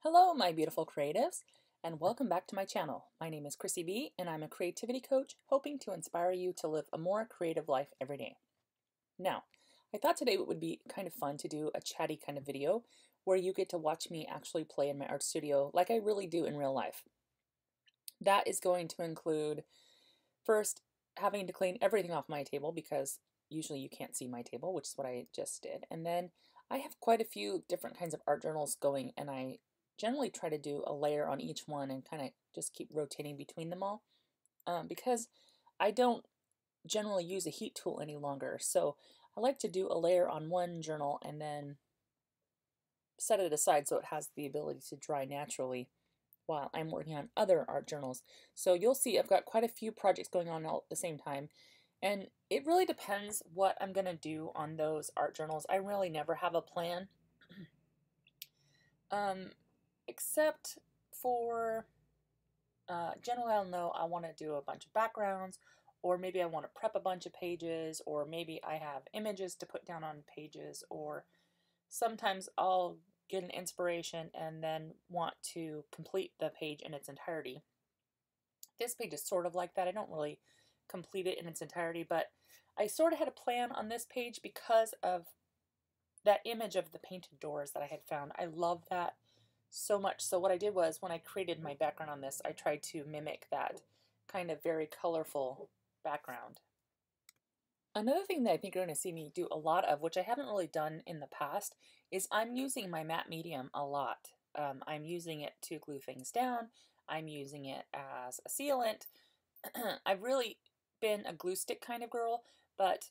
Hello, my beautiful creatives, and welcome back to my channel. My name is Chrissie B, and I'm a creativity coach hoping to inspire you to live a more creative life every day. Now, I thought today it would be kind of fun to do a chatty kind of video where you get to watch me actually play in my art studio like I really do in real life. That is going to include, first, having to clean everything off my table because usually you can't see my table, which is what I just did. And then I have quite a few different kinds of art journals going, and I generally try to do a layer on each one and kind of just keep rotating between them all because I don't generally use a heat tool any longer. So I like to do a layer on one journal and then set it aside so it has the ability to dry naturally while I'm working on other art journals. So you'll see I've got quite a few projects going on all at the same time, and it really depends what I'm going to do on those art journals. I really never have a plan. Except for generally I'll know I want to do a bunch of backgrounds, or maybe I want to prep a bunch of pages, or maybe I have images to put down on pages, or sometimes I'll get an inspiration and then want to complete the page in its entirety. This page is sort of like that. I don't really complete it in its entirety, but I sort of had a plan on this page because of that image of the painted doors that I had found. I love that so much. So what I did was, when I created my background on this, I tried to mimic that kind of very colorful background. Another thing that I think you're going to see me do a lot of, which I haven't really done in the past, is I'm using my matte medium a lot. I'm using it to glue things down. I'm using it as a sealant. I've really been a glue stick kind of girl, but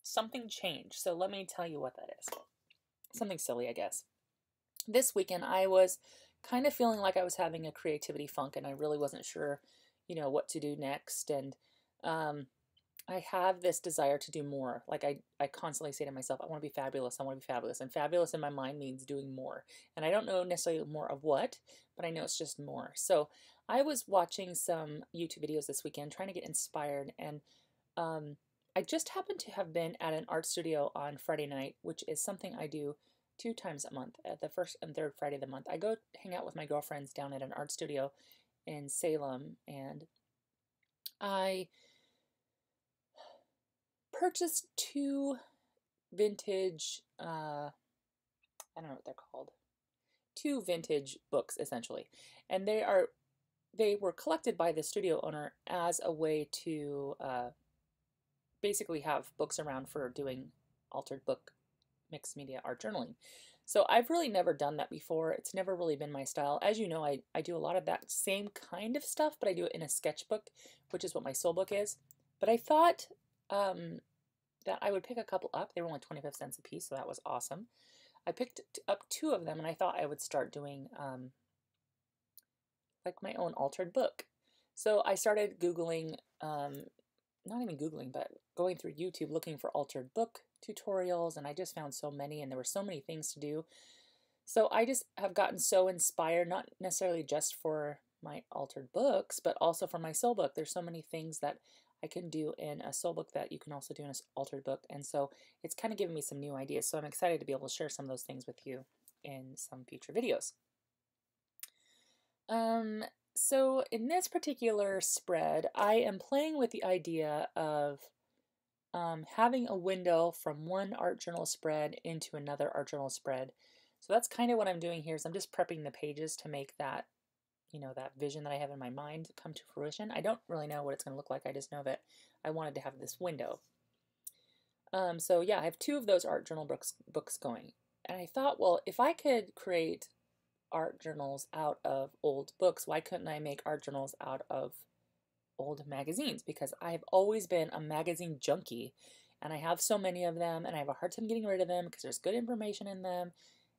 something changed. So let me tell you what that is. Something silly, I guess. This weekend I was kind of feeling like I was having a creativity funk, and I really wasn't sure, what to do next. And I have this desire to do more. Like I constantly say to myself, I want to be fabulous. I want to be fabulous. And fabulous in my mind means doing more. And I don't know necessarily more of what, but I know it's just more. So I was watching some YouTube videos this weekend trying to get inspired. And I just happened to have been at an art studio on Friday night, which is something I do 2 times a month. At the first and third Friday of the month, I go hang out with my girlfriends down at an art studio in Salem, and I purchased 2 vintage, I don't know what they're called, 2 vintage books essentially, and they were collected by the studio owner as a way to basically have books around for doing altered book mixed media art journaling. So I've really never done that before. It's never really been my style. As you know, I do a lot of that same kind of stuff, but I do it in a sketchbook, which is what my soul book is. But I thought that I would pick a couple up. They were only 25 cents a piece, so that was awesome. I picked up 2 of them, and I thought I would start doing like my own altered book. So I started Googling, not even Googling, but going through YouTube looking for altered book tutorials, and I just found so many, and there were so many things to do. So I just have gotten so inspired, not necessarily just for my altered books, but also for my soul book. There's so many things that I can do in a soul book that you can also do in an altered book, and so it's kind of given me some new ideas. So I'm excited to be able to share some of those things with you in some future videos. So in this particular spread, I am playing with the idea of having a window from one art journal spread into another art journal spread. So that's kind of what I'm doing here, is I'm just prepping the pages to make that, that vision that I have in my mind come to fruition. I don't really know what it's going to look like. I just know that I wanted to have this window. So yeah, I have 2 of those art journal books going. And I thought, well, if I could create art journals out of old books, why couldn't I make art journals out of old magazines? Because I've always been a magazine junkie, and I have so many of them, and I have a hard time getting rid of them because there's good information in them,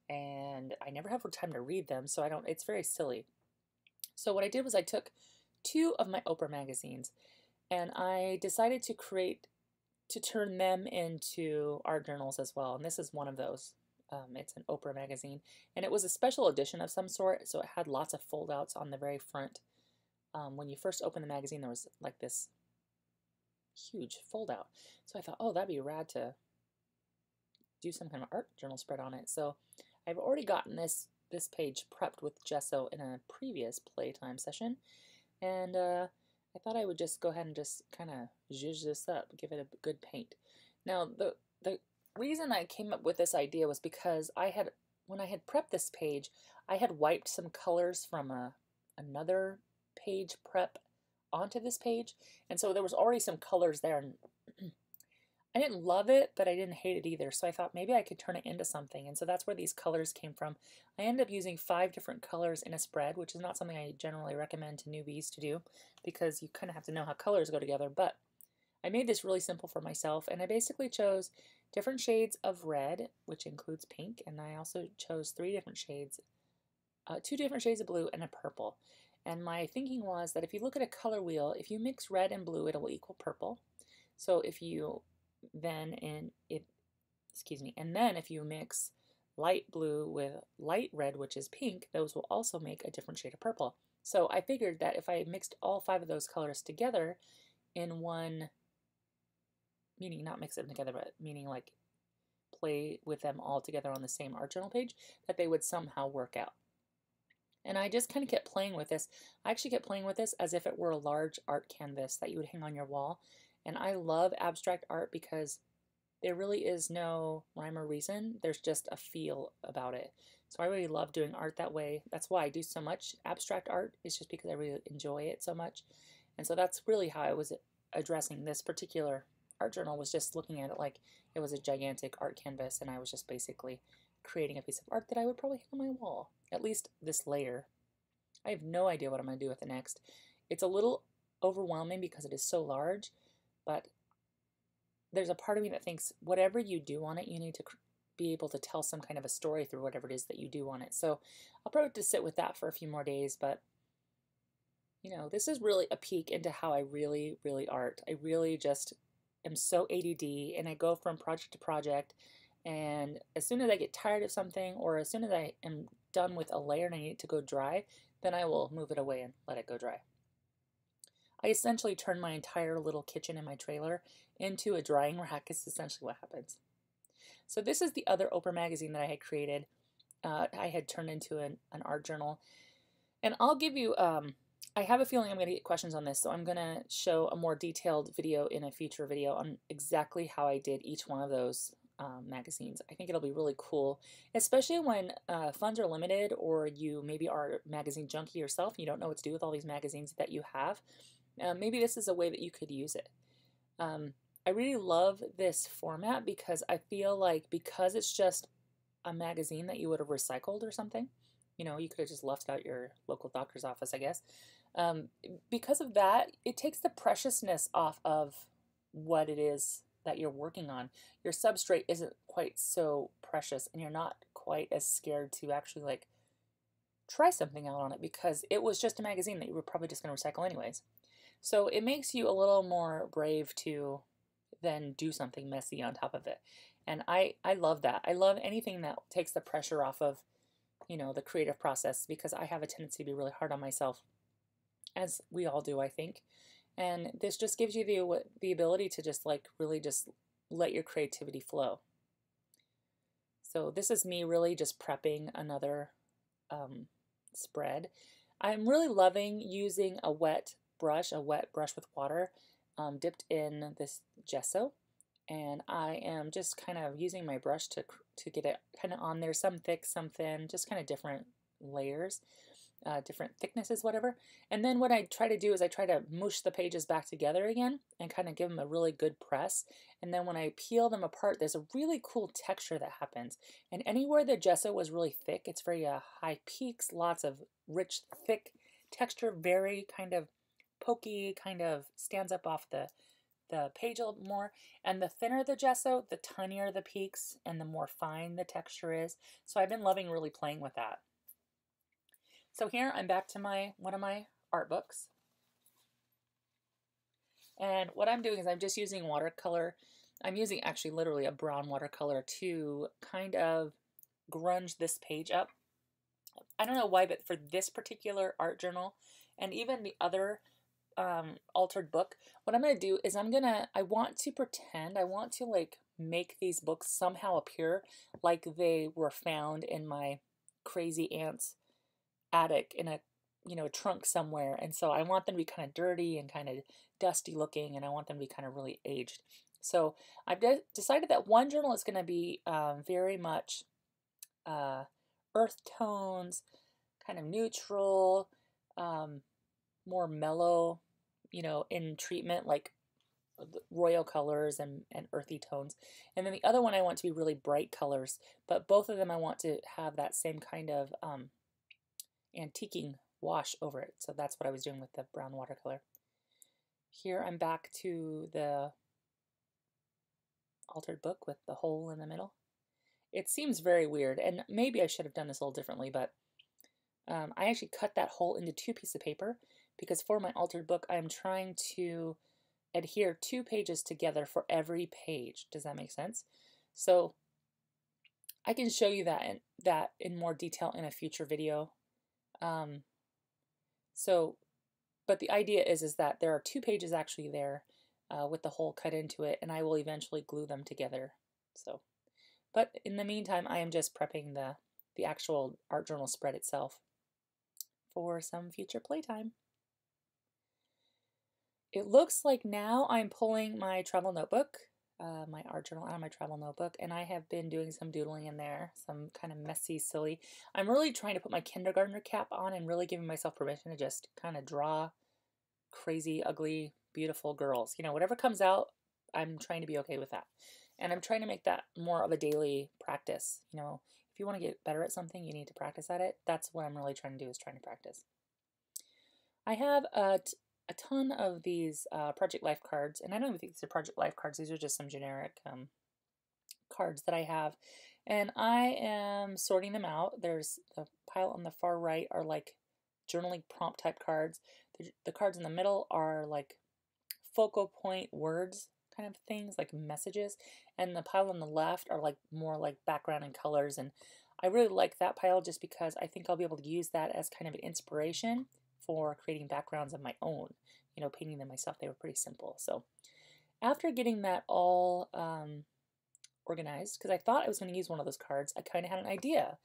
and I never have time to read them, so it's very silly. So what I did was I took 2 of my Oprah magazines, and I decided to turn them into art journals as well, and this is one of those. It's an Oprah magazine, and it was a special edition of some sort, so it had lots of foldouts on the very front. When you first opened the magazine, there was like this huge foldout. So I thought, oh, that'd be rad to do some kind of art journal spread on it. So I've already gotten this this page prepped with gesso in a previous playtime session, and I thought I would just go ahead and just kind of zhuzh this up, give it a good paint. Now, the reason I came up with this idea was because when I had prepped this page, I had wiped some colors from another page prep onto this page, and so there was already some colors there, and I didn't love it, but I didn't hate it either, so I thought maybe I could turn it into something, and so that's where these colors came from. I ended up using 5 different colors in a spread, which is not something I generally recommend to newbies to do, because you kind of have to know how colors go together, but I made this really simple for myself, and I basically chose different shades of red, which includes pink, and I also chose 3 different shades, 2 different shades of blue and a purple. And my thinking was that if you look at a color wheel, if you mix red and blue, it will equal purple. So if you then if you mix light blue with light red, which is pink, those will also make a different shade of purple. So I figured that if I mixed all 5 of those colors together in one, meaning not mix them together, but meaning like play with them all together on the same art journal page, that they would somehow work out. And I just kind of kept playing with this. I actually kept playing with this as if it were a large art canvas that you would hang on your wall. And I love abstract art because there really is no rhyme or reason. There's just a feel about it. So I really love doing art that way. That's why I do so much abstract art. It's just because I really enjoy it so much. And so that's really how I was addressing this particular art journal, was just looking at it like it was a gigantic art canvas, and I was just basically creating a piece of art that I would probably hang on my wall, at least this layer. I have no idea what I'm going to do with the next. It's a little overwhelming because it is so large, but there's a part of me that thinks whatever you do on it, you need to be able to tell some kind of a story through whatever it is that you do on it. So I'll probably have to sit with that for a few more days, but you know, this is really a peek into how I really art. I really just am so ADD, and I go from project to project, and as soon as I get tired of something, or as soon as I am done with a layer and I need it to go dry, then I will move it away and let it go dry. I essentially turn my entire little kitchen in my trailer into a drying rack. Is essentially what happens. So this is the other Oprah magazine that I had created. I had turned into an art journal, and I'll give you I have a feeling I'm going to get questions on this, so I'm going to show a more detailed video in a future video on exactly how I did each one of those magazines. I think it'll be really cool, especially when funds are limited, or you maybe are a magazine junkie yourself and you don't know what to do with all these magazines that you have. Maybe this is a way that you could use it. I really love this format because I feel like, because it's just a magazine that you would have recycled or something, you know, you could have just left it at your local doctor's office, I guess. Because of that, it takes the preciousness off of what it is that you're working on. Your substrate isn't quite so precious, and you're not quite as scared to actually like try something out on it, because it was just a magazine that you were probably just going to recycle anyways. So it makes you a little more brave to then do something messy on top of it. And I love that. I love anything that takes the pressure off of, you know, the creative process, because I have a tendency to be really hard on myself, as we all do, I think. And this just gives you the ability to just like really just let your creativity flow. So this is me really just prepping another spread. I'm really loving using a wet brush with water dipped in this gesso, and I am just kind of using my brush to get it kind of on there, some thick, some thin, just kind of different layers, different thicknesses, whatever. And then what I try to do is I try to mush the pages back together again and kind of give them a really good press. And then when I peel them apart, there's a really cool texture that happens. And anywhere the gesso was really thick, it's very high peaks, lots of rich, thick texture, very kind of pokey, kind of stands up off the page a little more. And the thinner the gesso, the tinier the peaks and the more fine the texture is. So I've been loving really playing with that. So here I'm back to one of my art books. And what I'm doing is I'm just using watercolor. I'm using actually literally a brown watercolor to kind of grunge this page up. I don't know why, but for this particular art journal and even the other altered book, what I'm going to do is I want to like make these books somehow appear like they were found in my crazy aunt's attic in a, you know, trunk somewhere. And so I want them to be kind of dirty and kind of dusty looking, and I want them to be kind of really aged. So I've decided that one journal is going to be very much earth tones, kind of neutral, more mellow, you know, in treatment, like royal colors and earthy tones. And then the other one I want to be really bright colors, but both of them I want to have that same kind of antiquing wash over it. So that's what I was doing with the brown watercolor. Here I'm back to the altered book with the hole in the middle. It seems very weird, and maybe I should have done this a little differently, but I actually cut that hole into 2 pieces of paper because for my altered book I'm trying to adhere 2 pages together for every page. Does that make sense? So I can show you that in more detail in a future video. But the idea is that there are 2 pages actually there with the hole cut into it, and I will eventually glue them together. So, but in the meantime, I am just prepping the actual art journal spread itself for some future playtime. It looks like now I'm pulling my travel notebook, my art journal out of my travel notebook, and I have been doing some doodling in there, some kind of messy, silly. I'm really trying to put my kindergartner cap on and really giving myself permission to just kind of draw crazy, ugly, beautiful girls. You know, whatever comes out, I'm trying to be okay with that. And I'm trying to make that more of a daily practice. You know, if you want to get better at something, you need to practice at it. That's what I'm really trying to do, is trying to practice. I have a ton of these Project Life cards, and I don't even think these are Project Life cards. These are just some generic cards that I have, and I am sorting them out. There's the pile on the far right are like journaling prompt type cards. The cards in the middle are like focal point words kind of things, like messages, and the pile on the left are like more like background and colors. And I really like that pile just because I think I'll be able to use that as kind of an inspiration for creating backgrounds of my own, you know, painting them myself. They were pretty simple. So after getting that all organized, because I thought I was going to use one of those cards, I kind of had an idea.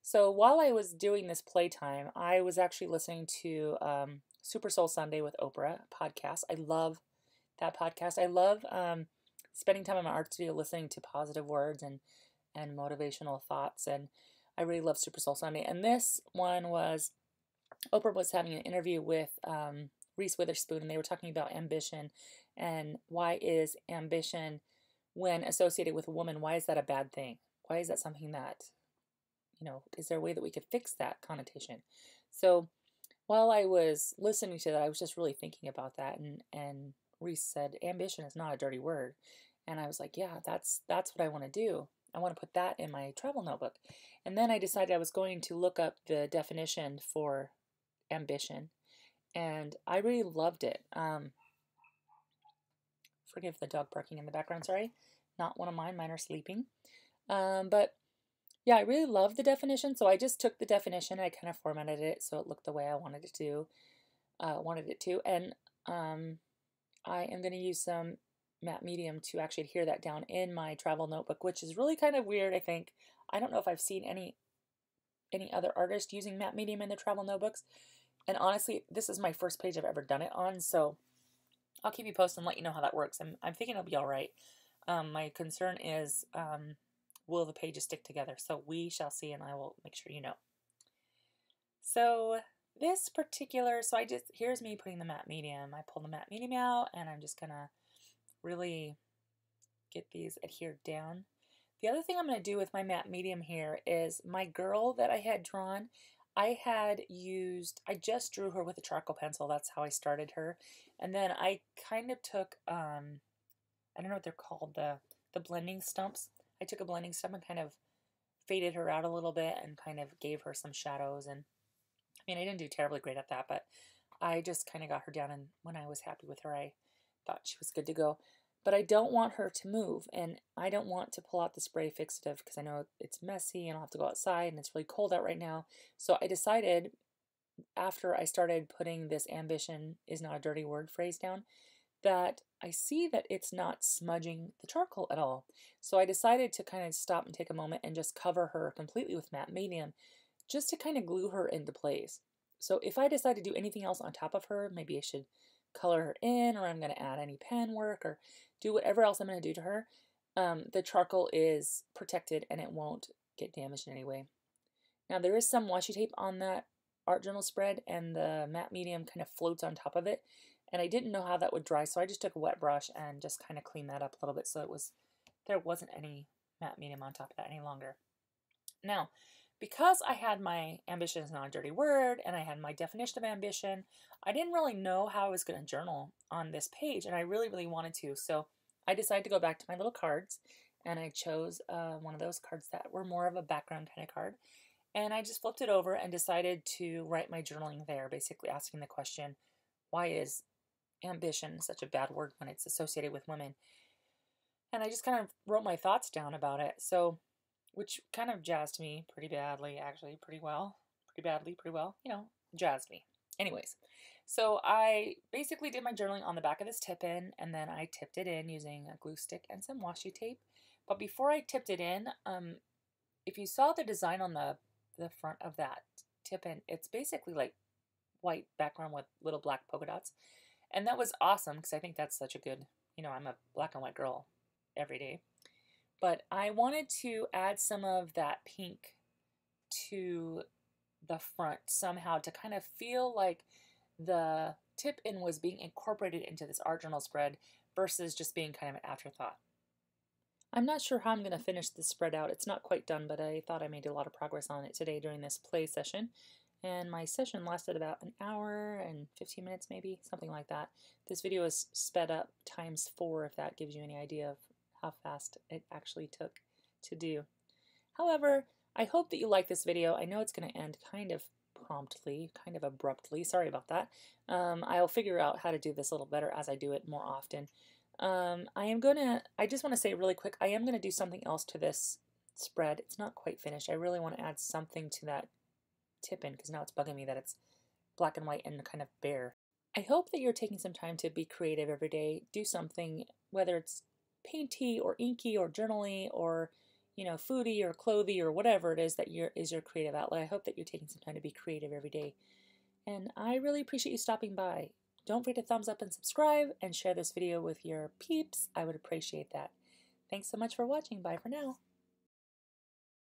So while I was doing this playtime, I was actually listening to Super Soul Sunday with Oprah podcast. I love that podcast. I love spending time in my art studio listening to positive words and motivational thoughts, and I really love Super Soul Sunday. And this one was, Oprah was having an interview with Reese Witherspoon, and they were talking about ambition and why is ambition, when associated with a woman, why is that a bad thing? Why is that something that, you know, is there a way that we could fix that connotation? So while I was listening to that, I was just really thinking about that, and Reese said, ambition is not a dirty word. And I was like, yeah, that's what I want to do. I want to put that in my travel notebook. And then I decided I was going to look up the definition for ambition, and I really loved it. Forgive the dog barking in the background, sorry. Not one of mine are sleeping. But yeah, I really love the definition, so I just took the definition and I kind of formatted it so it looked the way I wanted it to. And I am going to use some matte medium to actually adhere that down in my travel notebook, which is really kind of weird, I think. I don't know if I've seen any other artist using matte medium in their travel notebooks. And honestly, this is my first page I've ever done it on, so I'll keep you posted and let you know how that works. I'm thinking it'll be all right. My concern is, will the pages stick together? So we shall see, and I will make sure you know. So this particular, here's me putting the matte medium. I pull the matte medium out, and I'm just gonna really get these adhered down. The other thing I'm going to do with my matte medium here is my girl that I had drawn, I just drew her with a charcoal pencil. That's how I started her. And then I kind of took, I don't know what they're called, the blending stumps. I took a blending stump and kind of faded her out a little bit and kind of gave her some shadows. And I mean, I didn't do terribly great at that, but I just kind of got her down, and when I was happy with her, I thought she was good to go. But I don't want her to move, and I don't want to pull out the spray fixative because I know it's messy and I'll have to go outside and it's really cold out right now. So I decided, after I started putting this ambition is not a dirty word phrase down, that I see that it's not smudging the charcoal at all. So I decided to kind of stop and take a moment and just cover her completely with matte medium just to kind of glue her into place. So if I decide to do anything else on top of her, maybe I should color her in, or I'm going to add any pen work or do whatever else I'm going to do to her, the charcoal is protected and it won't get damaged in any way. Now there is some washi tape on that art journal spread, and the matte medium kind of floats on top of it, and I didn't know how that would dry, so I just took a wet brush and just kind of cleaned that up a little bit so there wasn't any matte medium on top of that any longer. Now, because I had my ambition is not a dirty word and I had my definition of ambition, I didn't really know how I was going to journal on this page, and I really, really wanted to. So I decided to go back to my little cards, and I chose one of those cards that were more of a background kind of card. And I just flipped it over and decided to write my journaling there, basically asking the question, why is ambition such a bad word when it's associated with women? And I just kind of wrote my thoughts down about it. So, which kind of jazzed me pretty badly, actually, pretty well, jazzed me. Anyways, so I basically did my journaling on the back of this tip-in, and then I tipped it in using a glue stick and some washi tape. But before I tipped it in, if you saw the design on the front of that tip-in, it's basically like white background with little black polka dots. And that was awesome because I think that's such a good, I'm a black and white girl every day. But I wanted to add some of that pink to the front somehow to kind of feel like the tip-in was being incorporated into this art journal spread versus just being kind of an afterthought. I'm not sure how I'm going to finish this spread out. It's not quite done, but I thought I made a lot of progress on it today during this play session. And my session lasted about an hour and 15 minutes maybe, something like that. This video is sped up ×4 if that gives you any idea of how fast it actually took to do. However, I hope that you like this video. I know it's going to end kind of promptly, kind of abruptly. Sorry about that. I'll figure out how to do this a little better as I do it more often. I just want to say really quick, I am going to do something else to this spread. It's not quite finished. I really want to add something to that tip-in because now it's bugging me that it's black and white and kind of bare. I hope that you're taking some time to be creative every day. Do something, whether it's painty or inky or journaly or foodie or clothy or whatever it is that is your creative outlet. I hope that you're taking some time to be creative every day. And I really appreciate you stopping by. Don't forget to thumbs up and subscribe and share this video with your peeps. I would appreciate that. Thanks so much for watching. Bye for now.